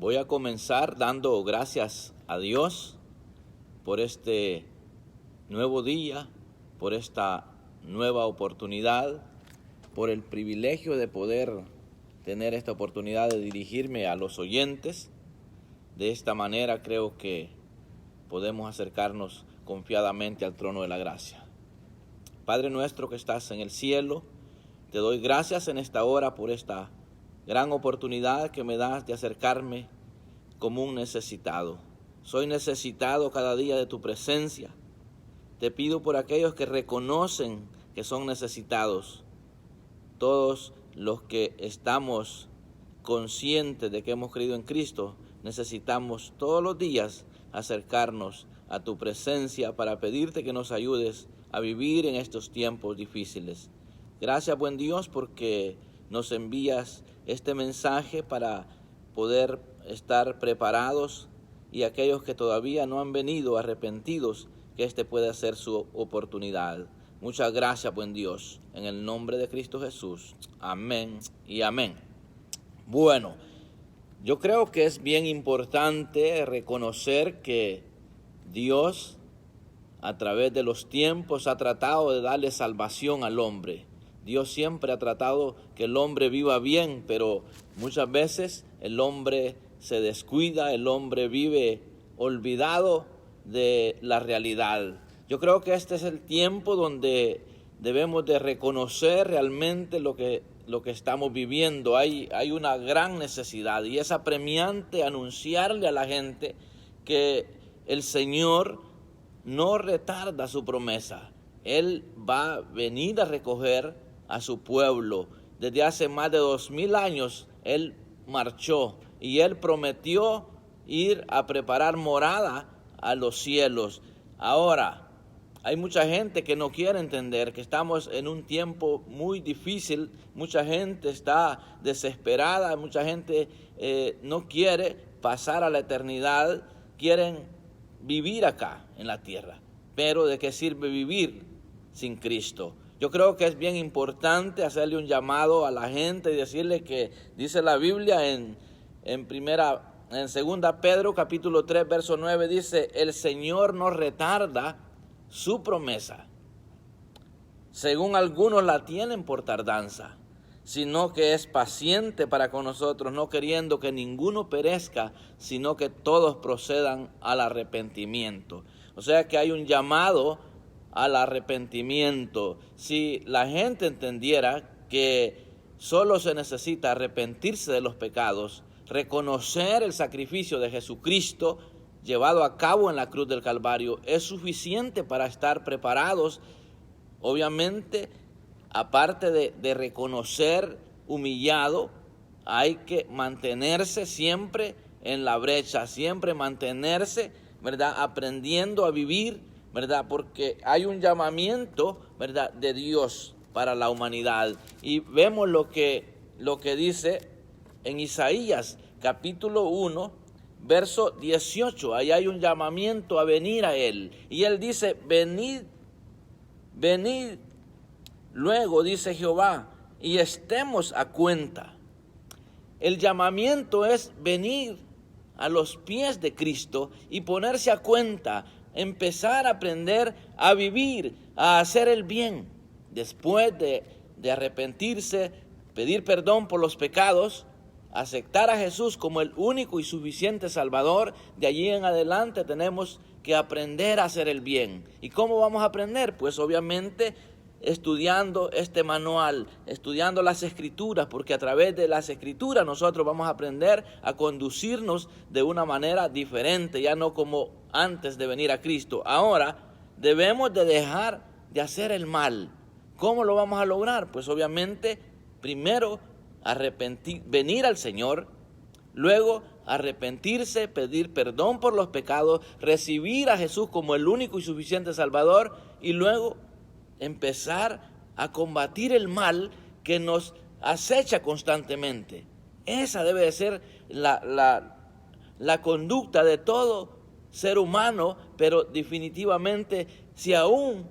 Voy a comenzar dando gracias a Dios por este nuevo día, por esta nueva oportunidad, por el privilegio de poder tener esta oportunidad de dirigirme a los oyentes. De esta manera creo que podemos acercarnos confiadamente al trono de la gracia. Padre nuestro que estás en el cielo, te doy gracias en esta hora por esta gran oportunidad que me das de acercarme como un necesitado. Soy necesitado cada día de tu presencia. Te pido por aquellos que reconocen que son necesitados. Todos los que estamos conscientes de que hemos creído en Cristo, necesitamos todos los días acercarnos a tu presencia para pedirte que nos ayudes a vivir en estos tiempos difíciles. Gracias, buen Dios, porque nos envías este mensaje para poder estar preparados, y aquellos que todavía no han venido arrepentidos, que este pueda ser su oportunidad. Muchas gracias, buen Dios, en el nombre de Cristo Jesús. Amén y amén. Bueno, yo creo que es bien importante reconocer que Dios, a través de los tiempos, ha tratado de darle salvación al hombre. Dios siempre ha tratado que el hombre viva bien, pero muchas veces el hombre se descuida, el hombre vive olvidado de la realidad. Yo creo que este es el tiempo donde debemos de reconocer realmente lo que estamos viviendo. Hay una gran necesidad, y es apremiante anunciarle a la gente que el Señor no retarda su promesa. Él va a venir a recoger a su pueblo. Desde hace más de 2000 años Él marchó y Él prometió ir a preparar morada a los cielos. Ahora, hay mucha gente que no quiere entender que estamos en un tiempo muy difícil. Mucha gente está desesperada, mucha gente no quiere pasar a la eternidad, quieren vivir acá en la tierra. Pero ¿de qué sirve vivir sin Cristo? Yo creo que es bien importante hacerle un llamado a la gente y decirle que dice la Biblia en 2 Pedro capítulo 3 verso 9, dice: el Señor no retarda su promesa, según algunos la tienen por tardanza, sino que es paciente para con nosotros, no queriendo que ninguno perezca, sino que todos procedan al arrepentimiento. O sea que hay un llamado al arrepentimiento. Si la gente entendiera que solo se necesita arrepentirse de los pecados, reconocer el sacrificio de Jesucristo llevado a cabo en la cruz del Calvario, es suficiente para estar preparados. Obviamente, aparte de reconocer humillado, hay que mantenerse siempre en la brecha, siempre mantenerse, ¿verdad?, aprendiendo a vivir, ¿verdad?, porque hay un llamamiento, ¿verdad?, de Dios para la humanidad. Y vemos lo que dice en Isaías capítulo 1, verso 18. Ahí hay un llamamiento a venir a Él. Y Él dice: venid, venid, luego dice Jehová, y estemos a cuenta. El llamamiento es venir a los pies de Cristo y ponerse a cuenta, empezar a aprender a vivir, a hacer el bien. Después de arrepentirse, pedir perdón por los pecados, aceptar a Jesús como el único y suficiente Salvador, de allí en adelante tenemos que aprender a hacer el bien. ¿Y cómo vamos a aprender? Pues obviamente estudiando este manual, estudiando las Escrituras, porque a través de las Escrituras nosotros vamos a aprender a conducirnos de una manera diferente, ya no como antes de venir a Cristo. Ahora debemos de dejar de hacer el mal. ¿Cómo lo vamos a lograr? Pues obviamente primero venir al Señor, luego arrepentirse, pedir perdón por los pecados, recibir a Jesús como el único y suficiente Salvador, y luego empezar a combatir el mal que nos acecha constantemente. Esa debe de ser la conducta de todo ser humano, pero definitivamente, si aún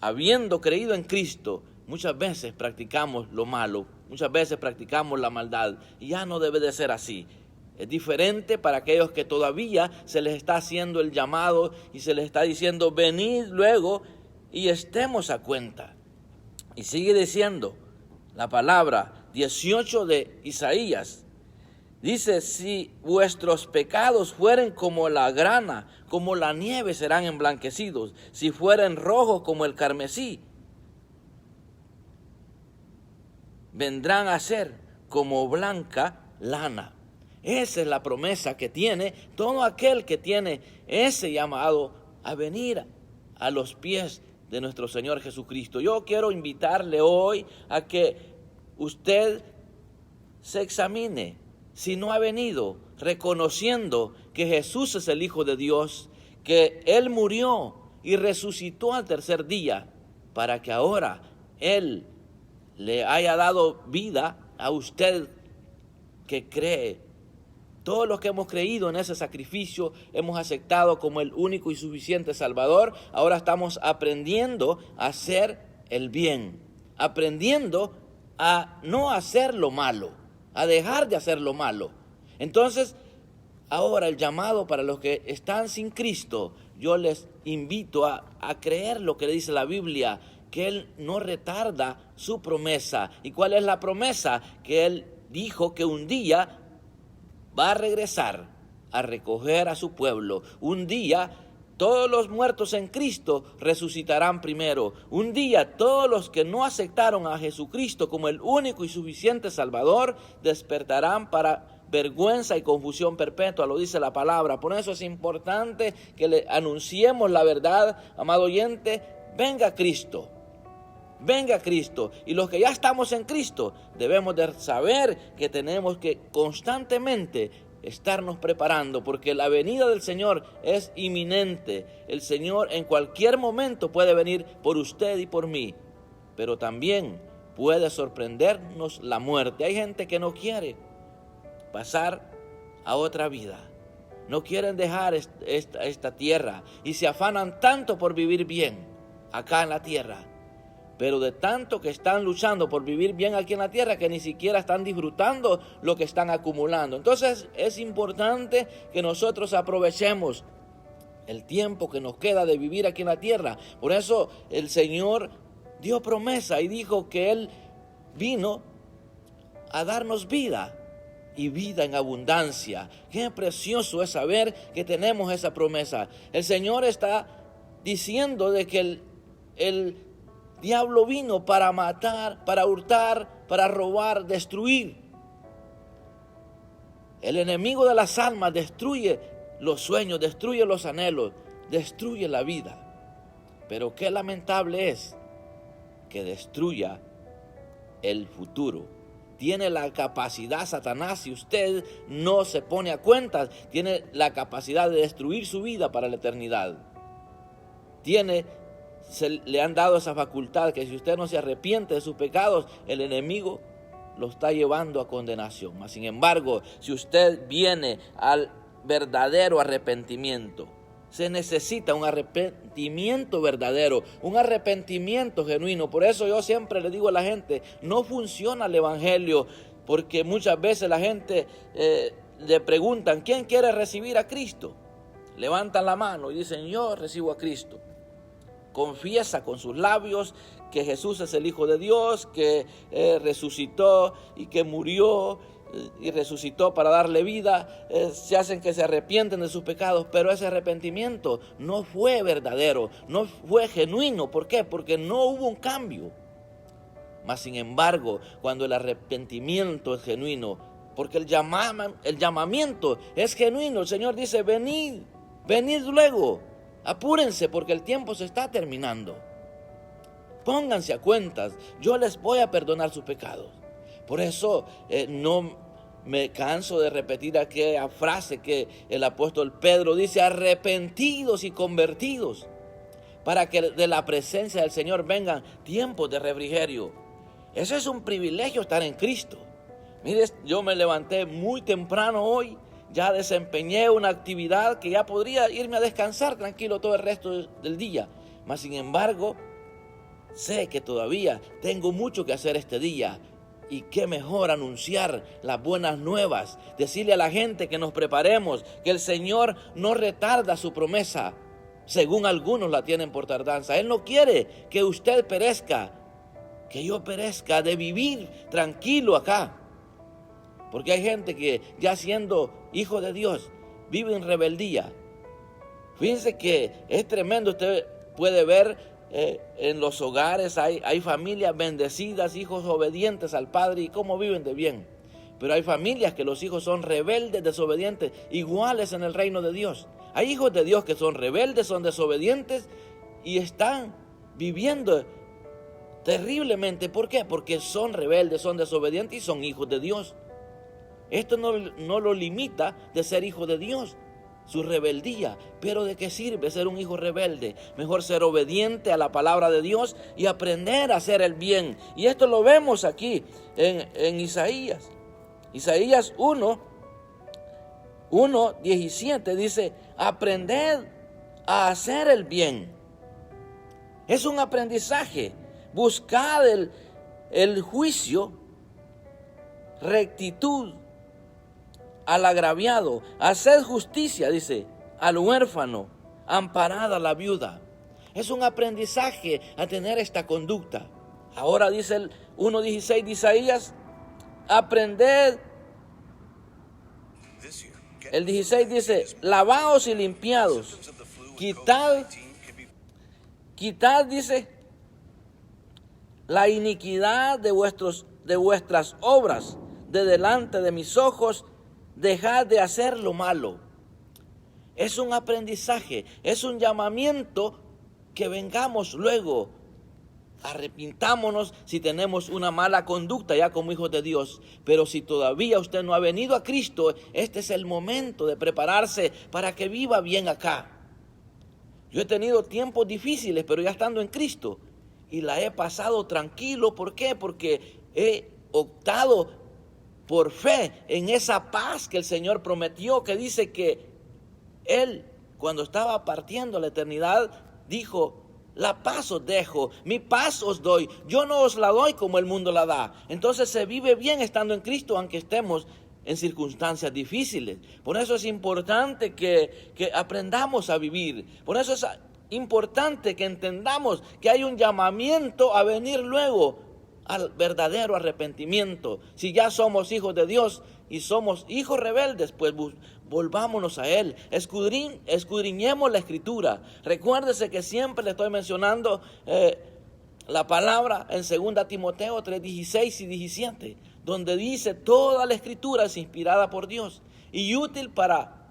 habiendo creído en Cristo, muchas veces practicamos lo malo, muchas veces practicamos la maldad, y ya no debe de ser así. Es diferente para aquellos que todavía se les está haciendo el llamado y se les está diciendo, venid luego y estemos a cuenta. Y sigue diciendo la palabra 18 de Isaías. Dice, si vuestros pecados fueren como la grana, como la nieve serán emblanquecidos. Si fueren rojos como el carmesí, vendrán a ser como blanca lana. Esa es la promesa que tiene todo aquel que tiene ese llamado a venir a los pies de nuestro Señor Jesucristo. Yo quiero invitarle hoy a que usted se examine si no ha venido reconociendo que Jesús es el Hijo de Dios, que Él murió y resucitó al tercer día para que ahora Él le haya dado vida a usted que cree. Todos los que hemos creído en ese sacrificio, hemos aceptado como el único y suficiente Salvador, ahora estamos aprendiendo a hacer el bien, aprendiendo a no hacer lo malo, a dejar de hacer lo malo. Entonces, ahora el llamado para los que están sin Cristo, yo les invito a creer lo que le dice la Biblia, que Él no retarda su promesa. ¿Y cuál es la promesa? Que Él dijo que un día va a regresar a recoger a su pueblo. Un día todos los muertos en Cristo resucitarán primero. Un día todos los que no aceptaron a Jesucristo como el único y suficiente Salvador despertarán para vergüenza y confusión perpetua, lo dice la palabra. Por eso es importante que le anunciemos la verdad, amado oyente. Venga Cristo. Venga Cristo. Y los que ya estamos en Cristo debemos de saber que tenemos que constantemente estarnos preparando, porque la venida del Señor es inminente. El Señor en cualquier momento puede venir por usted y por mí, pero también puede sorprendernos la muerte. Hay gente que no quiere pasar a otra vida, no quieren dejar esta tierra y se afanan tanto por vivir bien acá en la tierra, pero de tanto que están luchando por vivir bien aquí en la tierra, que ni siquiera están disfrutando lo que están acumulando. Entonces es importante que nosotros aprovechemos el tiempo que nos queda de vivir aquí en la tierra. Por eso el Señor dio promesa y dijo que Él vino a darnos vida y vida en abundancia. Qué precioso es saber que tenemos esa promesa. El Señor está diciendo de que el diablo vino para matar, para hurtar, para robar, destruir. El enemigo de las almas destruye los sueños, destruye los anhelos, destruye la vida. Pero qué lamentable es que destruya el futuro. Tiene la capacidad, Satanás, si usted no se pone a cuentas, tiene la capacidad de destruir su vida para la eternidad. Le han dado esa facultad que si usted no se arrepiente de sus pecados, el enemigo lo está llevando a condenación. Mas, sin embargo, si usted viene al verdadero arrepentimiento, se necesita un arrepentimiento verdadero, un arrepentimiento genuino. Por eso yo siempre le digo a la gente, no funciona el evangelio, porque muchas veces la gente le preguntan, ¿quién quiere recibir a Cristo? Levantan la mano y dicen, yo recibo a Cristo. Confiesa con sus labios que Jesús es el Hijo de Dios, que resucitó y que murió y resucitó para darle vida. Se hacen que se arrepienten de sus pecados, pero ese arrepentimiento no fue verdadero, no fue genuino. ¿Por qué? Porque no hubo un cambio. Mas sin embargo, cuando el arrepentimiento es genuino, porque el llamamiento es genuino, el Señor dice, venid luego. Apúrense porque el tiempo se está terminando. Pónganse a cuentas, yo les voy a perdonar sus pecados. Por eso no me canso de repetir aquella frase que el apóstol Pedro dice, arrepentidos y convertidos, para que de la presencia del Señor vengan tiempos de refrigerio. Eso es un privilegio, estar en Cristo. Mire, yo me levanté muy temprano hoy, ya desempeñé una actividad que ya podría irme a descansar tranquilo todo el resto del día. Mas sin embargo, sé que todavía tengo mucho que hacer este día. Y qué mejor anunciar las buenas nuevas, decirle a la gente que nos preparemos, que el Señor no retarda su promesa, según algunos la tienen por tardanza. Él no quiere que usted perezca, que yo perezca, de vivir tranquilo acá. Porque hay gente que ya siendo hijo de Dios, vive en rebeldía. Fíjense que es tremendo, usted puede ver en los hogares, hay familias bendecidas, hijos obedientes al Padre y cómo viven de bien. Pero hay familias que los hijos son rebeldes, desobedientes, iguales en el reino de Dios. Hay hijos de Dios que son rebeldes, son desobedientes y están viviendo terriblemente. ¿Por qué? Porque son rebeldes, son desobedientes y son hijos de Dios. Esto no lo limita de ser hijo de Dios, su rebeldía. Pero ¿de qué sirve ser un hijo rebelde? Mejor ser obediente a la palabra de Dios y aprender a hacer el bien. Y esto lo vemos aquí en Isaías. Isaías 1:17 dice: aprended a hacer el bien. Es un aprendizaje. Buscad el juicio, rectitud al agraviado, haced justicia, dice, al huérfano, amparad a la viuda. Es un aprendizaje a tener esta conducta. Ahora dice el 1:16 de Isaías: aprended. El 16 dice: lavaos y limpiados, quitad, dice, la iniquidad de vuestras obras de delante de mis ojos, dejad de hacer lo malo. Es un aprendizaje, es un llamamiento que vengamos luego, arrepintámonos si tenemos una mala conducta ya como hijos de Dios. Pero si todavía usted no ha venido a Cristo, este es el momento de prepararse para que viva bien acá. Yo he tenido tiempos difíciles, pero ya estando en Cristo, y la he pasado tranquilo. ¿Por qué? Porque he optado por fe en esa paz que el Señor prometió, que dice que Él, cuando estaba partiendo a la eternidad, dijo: la paz os dejo, mi paz os doy, yo no os la doy como el mundo la da. Entonces se vive bien estando en Cristo, aunque estemos en circunstancias difíciles. Por eso es importante que aprendamos a vivir. Por eso es importante que entendamos que hay un llamamiento a venir luego al verdadero arrepentimiento. Si ya somos hijos de Dios y somos hijos rebeldes, pues volvámonos a Él, escudriñemos la Escritura. Recuérdese que siempre le estoy mencionando la palabra en 2 Timoteo 3:16 y 17, donde dice: toda la Escritura es inspirada por Dios y útil para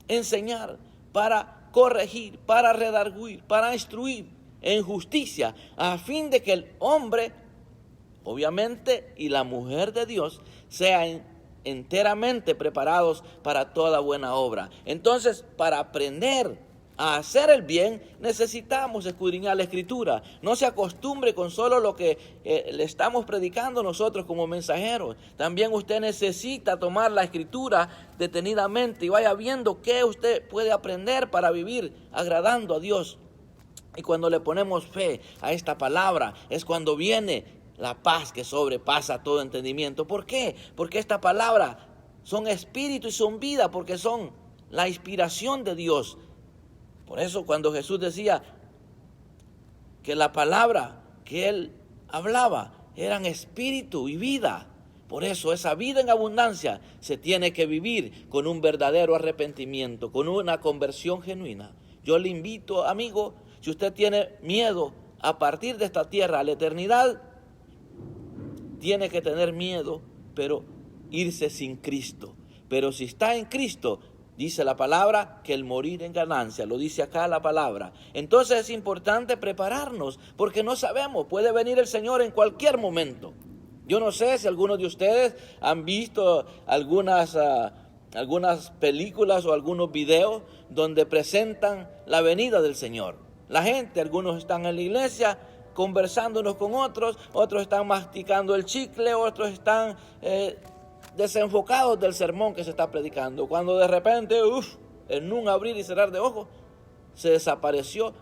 enseñar, para corregir, para redarguir, para instruir en justicia, a fin de que el hombre, obviamente, y la mujer de Dios sean enteramente preparados para toda buena obra. Entonces, para aprender a hacer el bien, necesitamos escudriñar la Escritura. No se acostumbre con solo lo que le estamos predicando nosotros como mensajeros. También usted necesita tomar la Escritura detenidamente y vaya viendo qué usted puede aprender para vivir agradando a Dios. Y cuando le ponemos fe a esta palabra, es cuando viene la paz que sobrepasa todo entendimiento. ¿Por qué? Porque esta palabra son espíritu y son vida, porque son la inspiración de Dios. Por eso cuando Jesús decía que la palabra que Él hablaba eran espíritu y vida. Por eso esa vida en abundancia se tiene que vivir con un verdadero arrepentimiento, con una conversión genuina. Yo le invito, amigo, si usted tiene miedo a partir de esta tierra a la eternidad, tiene que tener miedo, pero irse sin Cristo. Pero si está en Cristo, dice la palabra que el morir en ganancia, lo dice acá la palabra. Entonces es importante prepararnos, porque no sabemos, puede venir el Señor en cualquier momento. Yo no sé si algunos de ustedes han visto algunas películas o algunos videos donde presentan la venida del Señor. La gente, algunos están en la iglesia conversando unos con otros, otros están masticando el chicle, otros están desenfocados del sermón que se está predicando. Cuando de repente, en un abrir y cerrar de ojos, se desapareció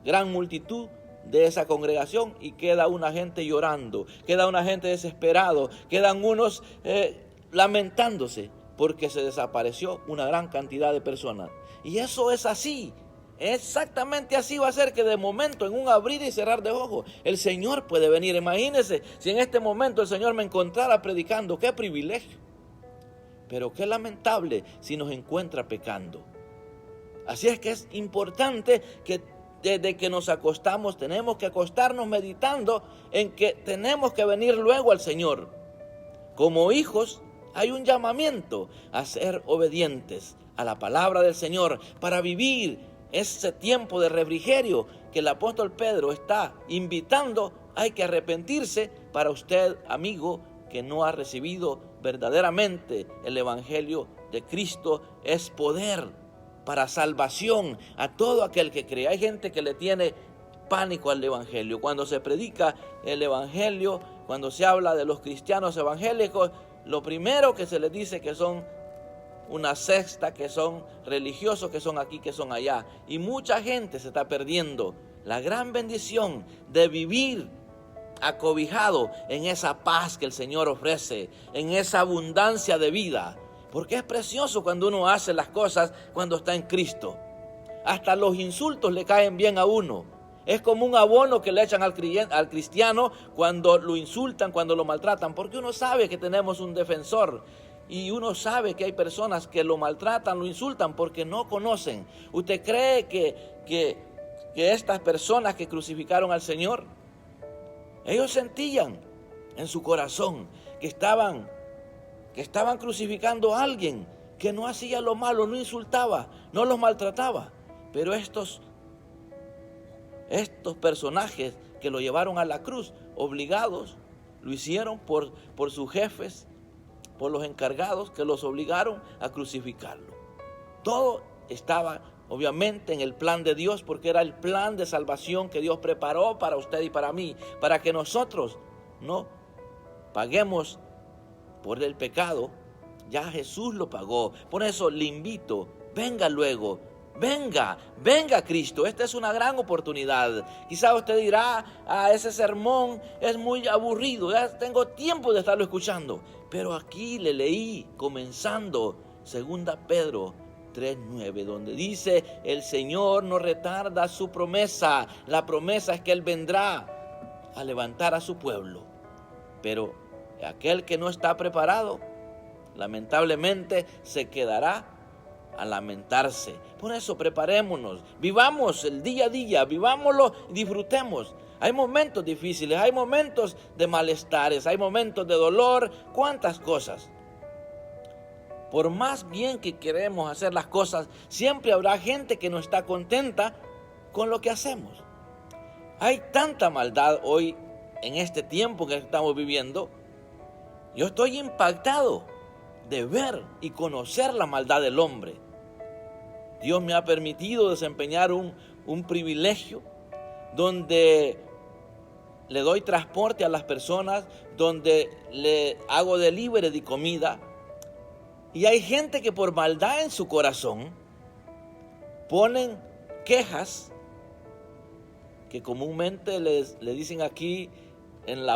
gran multitud de esa congregación y queda una gente llorando, queda una gente desesperado, quedan unos lamentándose porque se desapareció una gran cantidad de personas. Y eso es así, exactamente así va a ser, que de momento, en un abrir y cerrar de ojos, el Señor puede venir. Imagínense si en este momento el Señor me encontrara predicando, qué privilegio. Pero qué lamentable si nos encuentra pecando. Así es que es importante que desde que nos acostamos, tenemos que acostarnos meditando en que tenemos que venir luego al Señor. Como hijos, hay un llamamiento a ser obedientes a la palabra del Señor para vivir ese tiempo de refrigerio que el apóstol Pedro está invitando. Hay que arrepentirse para usted, amigo, que no ha recibido verdaderamente el evangelio de Cristo. Es poder para salvación a todo aquel que cree. Hay gente que le tiene pánico al evangelio. Cuando se predica el evangelio, cuando se habla de los cristianos evangélicos, lo primero que se les dice que son una secta, que son religiosos, que son aquí, que son allá. Y mucha gente se está perdiendo la gran bendición de vivir acobijado en esa paz que el Señor ofrece, en esa abundancia de vida. Porque es precioso cuando uno hace las cosas cuando está en Cristo. Hasta los insultos le caen bien a uno. Es como un abono que le echan al cristiano cuando lo insultan, cuando lo maltratan, porque uno sabe que tenemos un defensor y uno sabe que hay personas que lo maltratan, lo insultan porque no conocen. ¿Usted cree que estas personas que crucificaron al Señor, ellos sentían en su corazón que estaban crucificando a alguien que no hacía lo malo, no insultaba, no los maltrataba? Pero estos personajes que lo llevaron a la cruz, obligados, lo hicieron por sus jefes, por los encargados que los obligaron a crucificarlo. Todo estaba obviamente en el plan de Dios, porque era el plan de salvación que Dios preparó para usted y para mí, para que nosotros no paguemos por el pecado. Ya Jesús lo pagó. Por eso le invito, venga luego. Venga Cristo, esta es una gran oportunidad. Quizá usted dirá, ese sermón es muy aburrido, ya tengo tiempo de estarlo escuchando. Pero aquí le leí, comenzando 2 Pedro 3:9, donde dice, el Señor no retarda su promesa. La promesa es que Él vendrá a levantar a su pueblo. Pero aquel que no está preparado, lamentablemente se quedará a lamentarse. Por eso preparémonos, vivamos el día a día, vivámoslo y disfrutemos. Hay momentos difíciles, hay momentos de malestares, hay momentos de dolor, cuántas cosas. Por más bien que queremos hacer las cosas, siempre habrá gente que no está contenta con lo que hacemos. Hay tanta maldad hoy en este tiempo que estamos viviendo. Yo estoy impactado de ver y conocer la maldad del hombre. Dios me ha permitido desempeñar un privilegio donde le doy transporte a las personas, donde le hago delivery de comida. Y hay gente que por maldad en su corazón ponen quejas, que comúnmente le dicen aquí en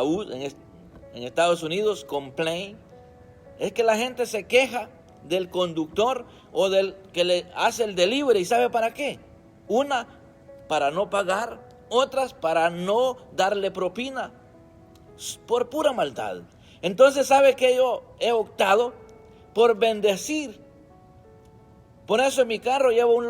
Estados Unidos, complaint. Es que la gente se queja del conductor o del que le hace el delivery. ¿Y sabe para qué? Una, para no pagar. Otras, para no darle propina. Por pura maldad. Entonces, ¿sabe qué? Yo he optado por bendecir. Por eso en mi carro llevo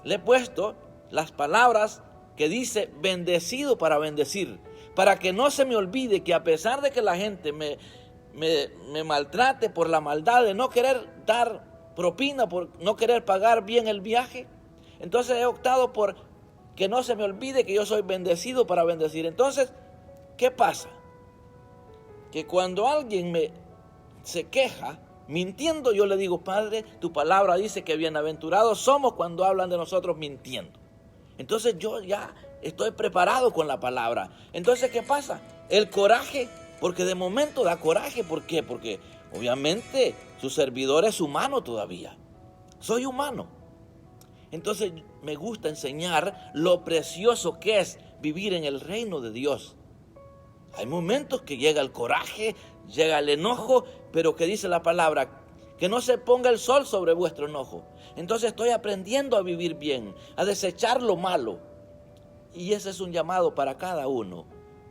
le he puesto las palabras que dice bendecido para bendecir. Para que no se me olvide que a pesar de que la gente me maltrate por la maldad de no querer dar propina, por no querer pagar bien el viaje, entonces he optado por que no se me olvide que yo soy bendecido para bendecir. Entonces, ¿qué pasa? Que cuando alguien se queja, mintiendo, yo le digo, Padre, tu palabra dice que bienaventurados somos cuando hablan de nosotros mintiendo. Entonces yo ya estoy preparado con la palabra. Entonces, ¿qué pasa? El coraje, porque de momento da coraje. ¿Por qué? Porque obviamente su servidor es humano todavía. Soy humano. Entonces me gusta enseñar lo precioso que es vivir en el reino de Dios. Hay momentos que llega el coraje, llega el enojo, pero que dice la palabra, que no se ponga el sol sobre vuestro enojo. Entonces estoy aprendiendo a vivir bien, a desechar lo malo. Y ese es un llamado para cada uno.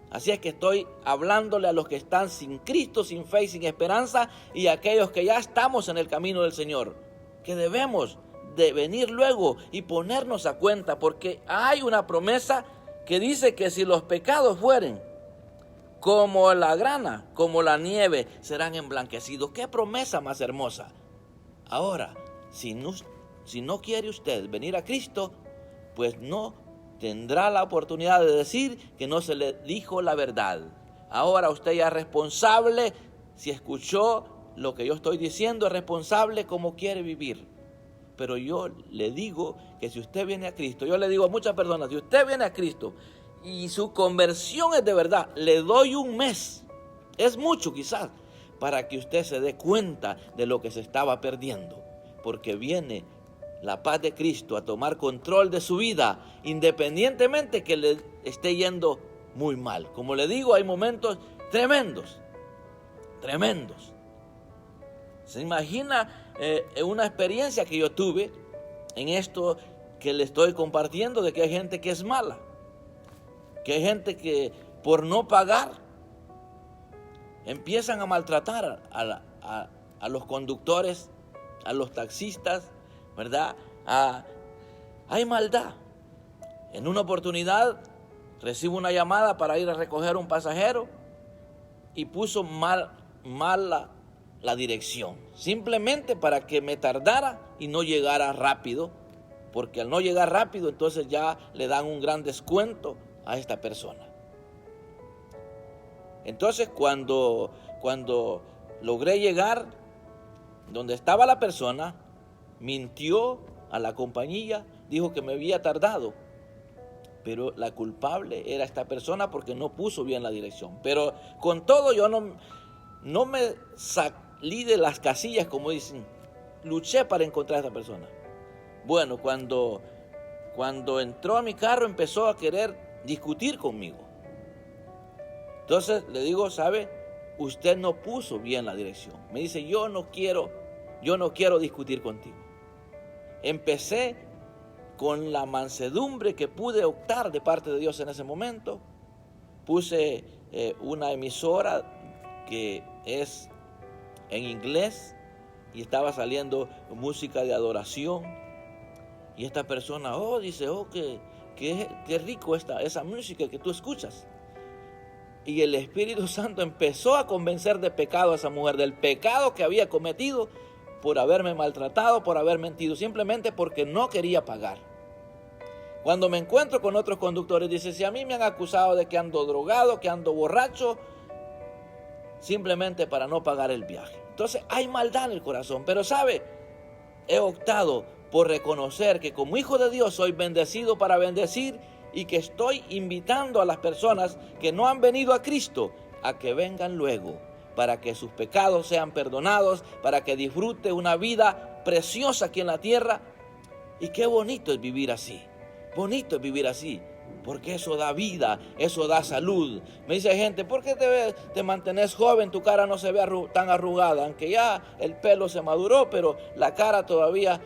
Así es que estoy hablándole a los que están sin Cristo, sin fe y sin esperanza, y a aquellos que ya estamos en el camino del Señor, que debemos de venir luego y ponernos a cuenta, porque hay una promesa que dice que si los pecados fueren como la grana, como la nieve, serán emblanquecidos. ¡Qué promesa más hermosa! Ahora, si no quiere usted venir a Cristo, pues no tendrá la oportunidad de decir que no se le dijo la verdad. Ahora usted ya es responsable, si escuchó lo que yo estoy diciendo, es responsable como quiere vivir. Pero yo le digo que si usted viene a Cristo, yo le digo a muchas personas, si usted viene a Cristo y su conversión es de verdad, le doy un mes, es mucho quizás, para que usted se dé cuenta de lo que se estaba perdiendo, porque viene la paz de Cristo a tomar control de su vida, independientemente que le esté yendo muy mal. Como le digo, hay momentos tremendos. ¿Se imagina una experiencia que yo tuve en esto que le estoy compartiendo, de que hay gente que es mala? Que hay gente que por no pagar empiezan a maltratar a los conductores, a los taxistas, ¿verdad? Hay maldad. En una oportunidad recibo una llamada para ir a recoger un pasajero y puso mal la dirección, simplemente para que me tardara y no llegara rápido, porque al no llegar rápido entonces ya le dan un gran descuento a esta persona. Entonces cuando logré llegar donde estaba la persona, mintió a la compañía, dijo que me había tardado, pero la culpable era esta persona porque no puso bien la dirección. Pero con todo yo no me salí de las casillas, como dicen, luché para encontrar a esta persona. Bueno, cuando entró a mi carro empezó a querer discutir conmigo. Entonces le digo, ¿sabe? Usted no puso bien la dirección. Me dice, yo no quiero discutir contigo. Empecé con la mansedumbre que pude optar de parte de Dios en ese momento. Puse una emisora que es en inglés y estaba saliendo música de adoración. Y esta persona, dice, qué rico esa música que tú escuchas. Y el Espíritu Santo empezó a convencer de pecado a esa mujer, del pecado que había cometido por haberme maltratado, por haber mentido, simplemente porque no quería pagar. Cuando me encuentro con otros conductores, dice, si a mí me han acusado de que ando drogado, que ando borracho, simplemente para no pagar el viaje. Entonces hay maldad en el corazón, pero ¿sabe? He optado por reconocer que como hijo de Dios soy bendecido para bendecir y que estoy invitando a las personas que no han venido a Cristo a que vengan luego, para que sus pecados sean perdonados, para que disfrute una vida preciosa aquí en la tierra. Y qué bonito es vivir así, porque eso da vida, eso da salud. Me dice gente, ¿por qué te mantienes joven? Tu cara no se ve tan arrugada, aunque ya el pelo se maduró, pero la cara todavía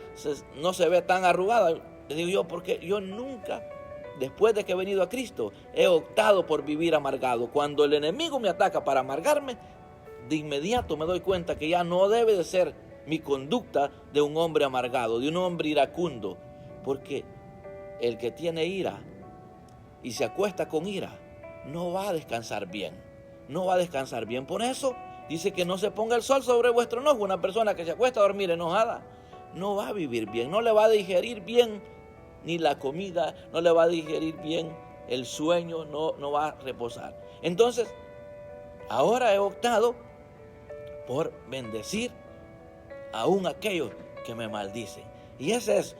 no se ve tan arrugada. Le digo yo, porque yo nunca, después de que he venido a Cristo, he optado por vivir amargado. Cuando el enemigo me ataca para amargarme, de inmediato me doy cuenta que ya no debe de ser mi conducta de un hombre amargado, de un hombre iracundo, porque el que tiene ira y se acuesta con ira no va a descansar bien, Por eso dice que no se ponga el sol sobre vuestro enojo. Una persona que se acuesta a dormir enojada no va a vivir bien, no le va a digerir bien ni la comida, no le va a digerir bien el sueño, no va a reposar. Entonces, ahora he optado por bendecir aún aquellos que me maldicen. Y esa es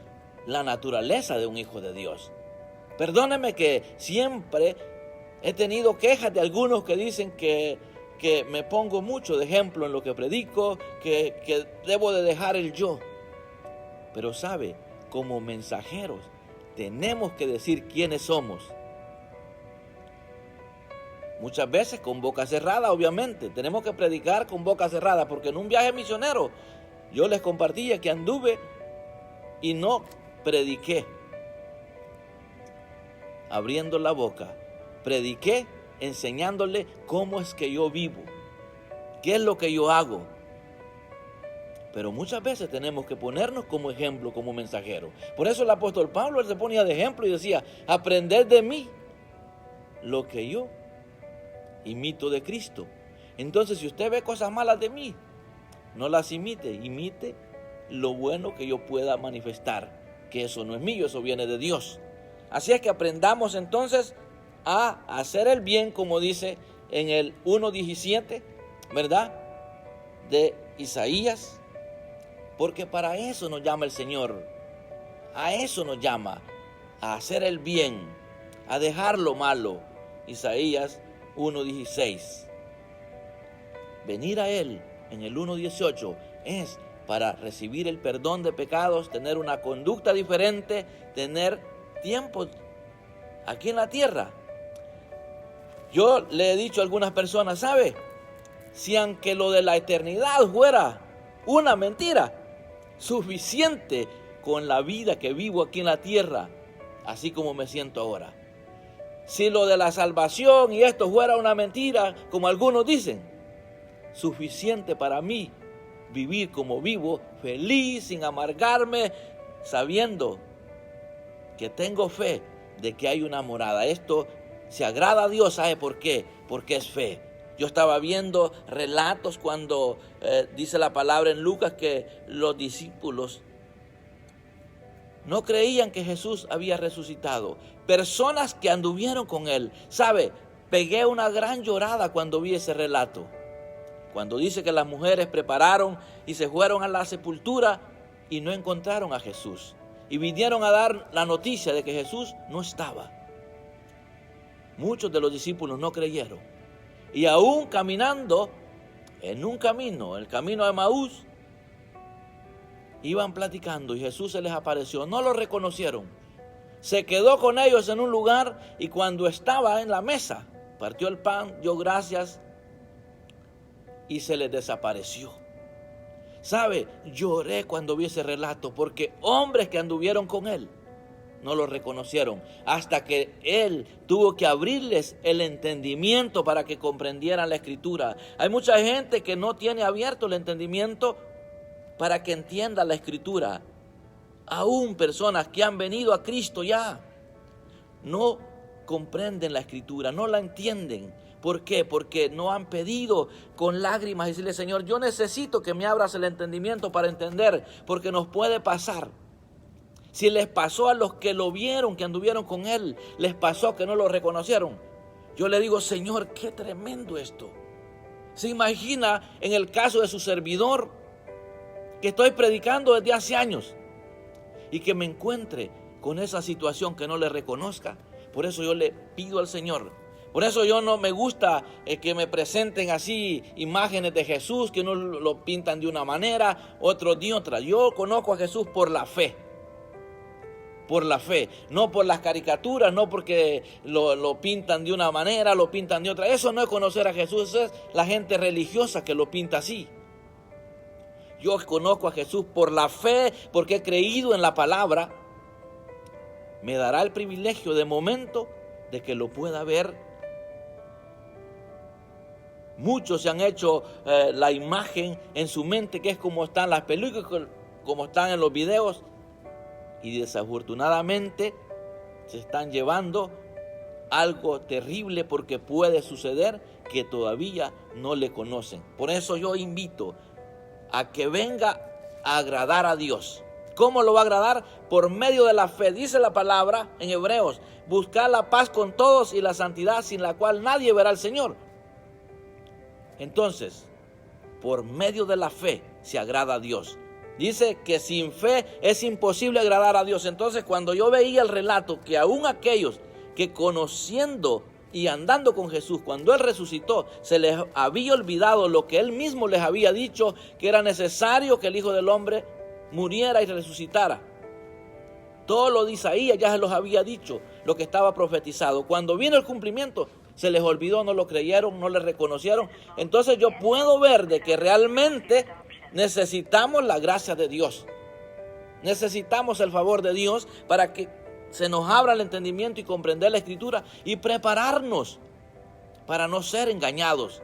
la naturaleza de un hijo de Dios. Perdóneme que siempre he tenido quejas de algunos que dicen que me pongo mucho de ejemplo en lo que predico, que debo de dejar el yo. Pero sabe, como mensajeros tenemos que decir quiénes somos. Muchas veces con boca cerrada, obviamente. Tenemos que predicar con boca cerrada, porque en un viaje misionero yo les compartía que anduve y no prediqué abriendo la boca. Prediqué enseñándole cómo es que yo vivo, qué es lo que yo hago. Pero muchas veces tenemos que ponernos como ejemplo, como mensajero. Por eso el apóstol Pablo, él se ponía de ejemplo y decía: aprended de mí lo que yo imito de Cristo. Entonces, si usted ve cosas malas de mí, no las imite, imite lo bueno que yo pueda manifestar, que eso no es mío, eso viene de Dios. Así es que aprendamos entonces a hacer el bien, como dice en el 1:17, ¿verdad?, de Isaías, porque para eso nos llama el Señor, a eso nos llama, a hacer el bien, a dejar lo malo. Isaías 1:16. Venir a Él en el 1:18 es para recibir el perdón de pecados, tener una conducta diferente, tener tiempo aquí en la tierra. Yo le he dicho a algunas personas, ¿sabe? Si aunque lo de la eternidad fuera una mentira, suficiente con la vida que vivo aquí en la tierra, así como me siento ahora. Si lo de la salvación y esto fuera una mentira, como algunos dicen, suficiente para mí vivir como vivo, feliz, sin amargarme, sabiendo que tengo fe de que hay una morada. Esto se agrada a Dios, ¿sabe por qué? Porque es fe. Yo estaba viendo relatos cuando dice la palabra en Lucas que los discípulos no creían que Jesús había resucitado. Personas que anduvieron con Él. ¿Sabe? Pegué una gran llorada cuando vi ese relato. Cuando dice que las mujeres prepararon y se fueron a la sepultura y no encontraron a Jesús. Y vinieron a dar la noticia de que Jesús no estaba. Muchos de los discípulos no creyeron. Y aún caminando en un camino, el camino de Maús, iban platicando y Jesús se les apareció. No lo reconocieron. Se quedó con ellos en un lugar y cuando estaba en la mesa, partió el pan, dio gracias y se les desapareció. ¿Sabe? Lloré cuando vi ese relato porque hombres que anduvieron con Él no lo reconocieron hasta que Él tuvo que abrirles el entendimiento para que comprendieran la Escritura. Hay mucha gente que no tiene abierto el entendimiento para que entienda la Escritura. Aún personas que han venido a Cristo ya no comprenden la Escritura, no la entienden. ¿Por qué? Porque no han pedido con lágrimas decirle: Señor, yo necesito que me abras el entendimiento para entender, porque nos puede pasar. Si les pasó a los que lo vieron, que anduvieron con Él, les pasó que no lo reconocieron. Yo le digo: Señor, qué tremendo esto. ¿Se imagina en el caso de su servidor, que estoy predicando desde hace años y que me encuentre con esa situación que no le reconozca? Por eso yo le pido al Señor. Por eso yo no me gusta que me presenten así imágenes de Jesús, que unos lo pintan de una manera, otros de otra. Yo conozco a Jesús por la fe. Por la fe, no por las caricaturas, no porque lo pintan de una manera, lo pintan de otra. Eso no es conocer a Jesús, eso es la gente religiosa que lo pinta así. Yo conozco a Jesús por la fe, porque he creído en la palabra. Me dará el privilegio de momento de que lo pueda ver. Muchos se han hecho la imagen en su mente, que es como están las películas, como están en los videos. Y desafortunadamente se están llevando algo terrible, porque puede suceder que todavía no le conocen. Por eso yo invito a que venga a agradar a Dios. ¿Cómo lo va a agradar? Por medio de la fe. Dice la palabra en Hebreos: buscar la paz con todos y la santidad, sin la cual nadie verá al Señor. Entonces, por medio de la fe se agrada a Dios. Dice que sin fe es imposible agradar a Dios. Entonces, cuando yo veía el relato que aún aquellos que conociendo y andando con Jesús, cuando Él resucitó, se les había olvidado lo que Él mismo les había dicho, que era necesario que el Hijo del Hombre muriera y resucitara. Todo lo de Isaías ya se los había dicho, lo que estaba profetizado. Cuando vino el cumplimiento, se les olvidó, no lo creyeron, no le reconocieron. Entonces yo puedo ver de que realmente necesitamos la gracia de Dios. Necesitamos el favor de Dios para que se nos abra el entendimiento y comprender la Escritura y prepararnos para no ser engañados.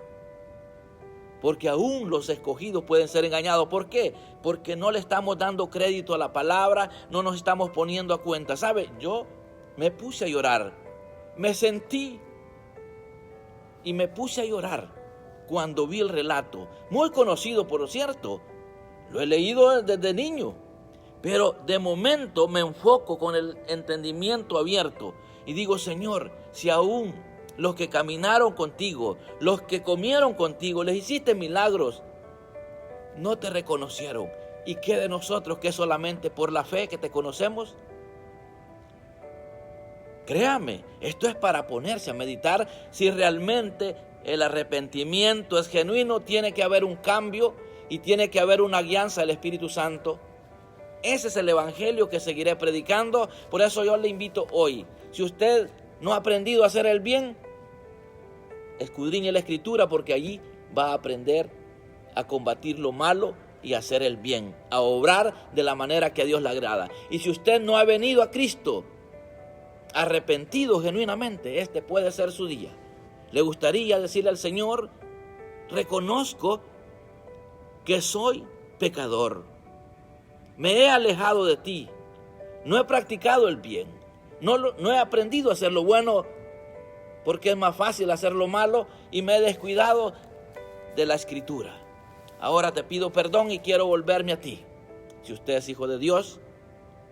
Porque aún los escogidos pueden ser engañados. ¿Por qué? Porque no le estamos dando crédito a la palabra, no nos estamos poniendo a cuenta. ¿Sabe? Yo me puse a llorar, me sentí y me puse a llorar cuando vi el relato. Muy conocido, por cierto. Lo he leído desde niño. Pero de momento me enfoco con el entendimiento abierto y digo, Señor, si aún los que caminaron contigo, los que comieron contigo, les hiciste milagros, no te reconocieron. ¿Y qué de nosotros que solamente por la fe que te conocemos? Créame, esto es para ponerse a meditar si realmente el arrepentimiento es genuino. Tiene que haber un cambio y tiene que haber una guianza del Espíritu Santo. Ese es el evangelio que seguiré predicando. Por eso yo le invito hoy, si usted no ha aprendido a hacer el bien, escudriñe la Escritura, porque allí va a aprender a combatir lo malo y a hacer el bien, a obrar de la manera que a Dios le agrada. Y si usted no ha venido a Cristo arrepentido genuinamente, este puede ser su día. Le gustaría decirle al Señor, reconozco que soy pecador. Me he alejado de ti, no he practicado el bien, no he aprendido a hacer lo bueno porque es más fácil hacer lo malo y me he descuidado de la Escritura. Ahora te pido perdón y quiero volverme a ti. Si usted es hijo de Dios,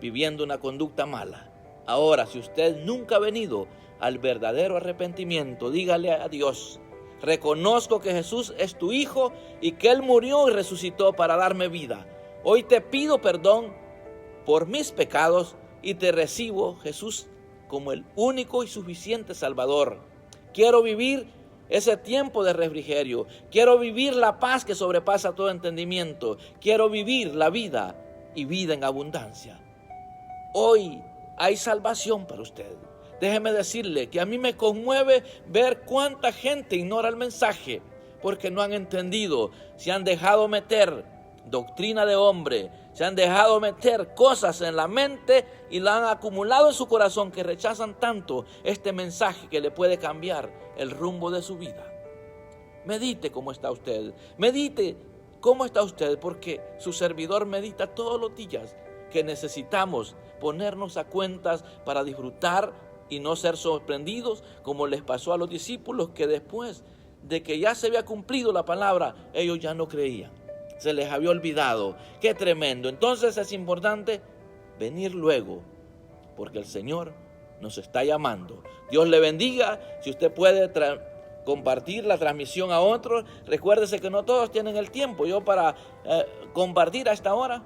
viviendo una conducta mala. Ahora, si usted nunca ha venido al verdadero arrepentimiento, dígale a Dios, reconozco que Jesús es tu Hijo y que Él murió y resucitó para darme vida. Hoy te pido perdón por mis pecados y te recibo, Jesús, como el único y suficiente Salvador. Quiero vivir ese tiempo de refrigerio. Quiero vivir la paz que sobrepasa todo entendimiento. Quiero vivir la vida y vida en abundancia. Hoy hay salvación para usted. Déjeme decirle que a mí me conmueve ver cuánta gente ignora el mensaje porque no han entendido, se han dejado meter doctrina de hombre, se han dejado meter cosas en la mente y la han acumulado en su corazón que rechazan tanto este mensaje que le puede cambiar el rumbo de su vida. Medite cómo está usted, medite cómo está usted, porque su servidor medita todos los días que necesitamos ponernos a cuentas para disfrutar y no ser sorprendidos como les pasó a los discípulos, que después de que ya se había cumplido la palabra, ellos ya no creían. Se les había olvidado. ¡Qué tremendo! Entonces es importante venir luego, porque el Señor nos está llamando. Dios le bendiga. Si usted puede compartir la transmisión a otros, recuérdese que no todos tienen el tiempo. Yo para compartir a esta hora,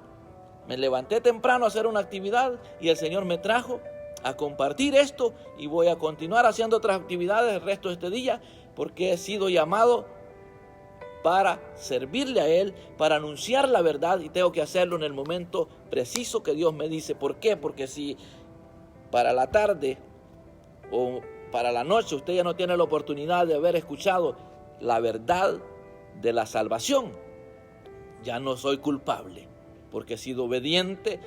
me levanté temprano a hacer una actividad y el Señor me trajo a compartir esto y voy a continuar haciendo otras actividades el resto de este día, porque he sido llamado para servirle a Él, para anunciar la verdad, y tengo que hacerlo en el momento preciso que Dios me dice. ¿Por qué? Porque si para la tarde o para la noche usted ya no tiene la oportunidad de haber escuchado la verdad de la salvación, ya no soy culpable, porque he sido obediente,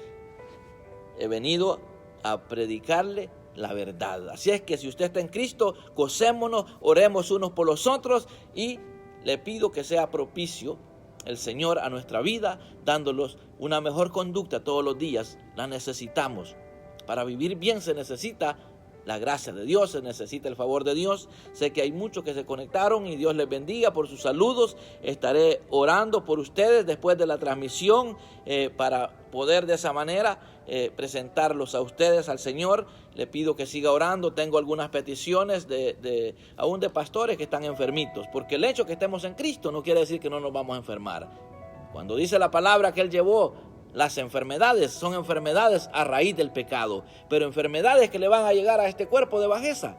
he venido a predicarle la verdad. Así es que si usted está en Cristo, gocémonos, oremos unos por los otros y le pido que sea propicio el Señor a nuestra vida, dándonos una mejor conducta todos los días. La necesitamos. Para vivir bien se necesita la gracia de Dios, se necesita el favor de Dios. Sé que hay muchos que se conectaron y Dios les bendiga por sus saludos. Estaré orando por ustedes después de la transmisión para poder de esa manera presentarlos a ustedes al Señor. Le pido que siga orando. Tengo algunas peticiones aún de pastores que están enfermitos, porque el hecho que estemos en Cristo no quiere decir que no nos vamos a enfermar. Cuando dice la palabra que Él llevó las enfermedades, son enfermedades a raíz del pecado, pero enfermedades que le van a llegar a este cuerpo de bajeza,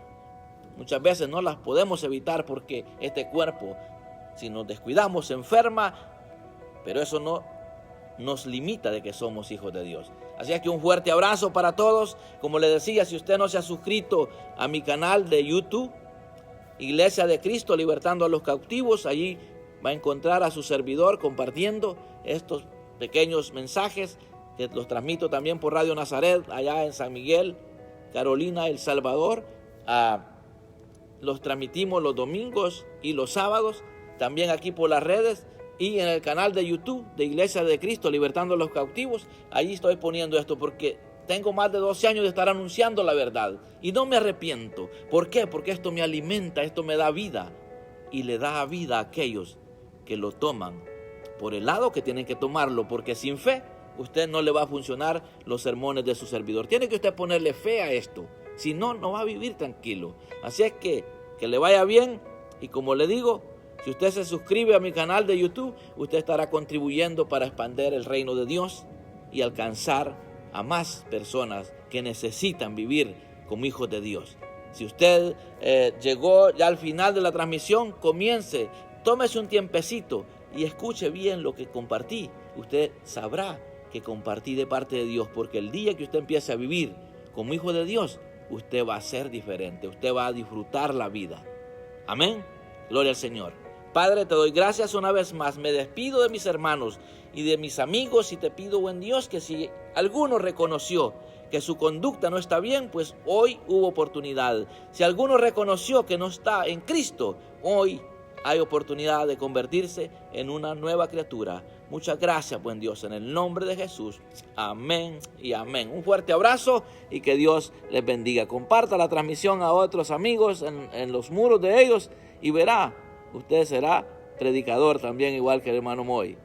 muchas veces no las podemos evitar, porque este cuerpo, si nos descuidamos, se enferma, pero eso no nos limita de que somos hijos de Dios. Así es que un fuerte abrazo para todos. Como les decía, si usted no se ha suscrito a mi canal de YouTube, Iglesia de Cristo Libertando a los Cautivos, allí va a encontrar a su servidor compartiendo estos pequeños mensajes que los transmito también por Radio Nazaret, allá en San Miguel, Carolina, El Salvador. Los transmitimos los domingos y los sábados, también aquí por las redes y en el canal de YouTube de Iglesia de Cristo Libertando a los Cautivos. Allí estoy poniendo esto porque tengo más de 12 años de estar anunciando la verdad y no me arrepiento. ¿Por qué? Porque esto me alimenta, esto me da vida y le da vida a aquellos que lo toman por el lado que tienen que tomarlo, porque sin fe usted no le va a funcionar los sermones de su servidor. Tiene que usted ponerle fe a esto, si no, no va a vivir tranquilo. Así es que le vaya bien y como le digo, si usted se suscribe a mi canal de YouTube, usted estará contribuyendo para expandir el reino de Dios y alcanzar a más personas que necesitan vivir como hijos de Dios. Si usted llegó ya al final de la transmisión, tómese un tiempecito y escuche bien lo que compartí. Usted sabrá que compartí de parte de Dios, porque el día que usted empiece a vivir como hijo de Dios, usted va a ser diferente, usted va a disfrutar la vida. Amén. Gloria al Señor. Padre, te doy gracias una vez más. Me despido de mis hermanos y de mis amigos y te pido, buen Dios, que si alguno reconoció que su conducta no está bien, pues hoy hubo oportunidad. Si alguno reconoció que no está en Cristo, hoy hay oportunidad de convertirse en una nueva criatura. Muchas gracias, buen Dios, en el nombre de Jesús. Amén y amén. Un fuerte abrazo y que Dios les bendiga. Comparta la transmisión a otros amigos en los muros de ellos y verá, usted será predicador también igual que el hermano Moy.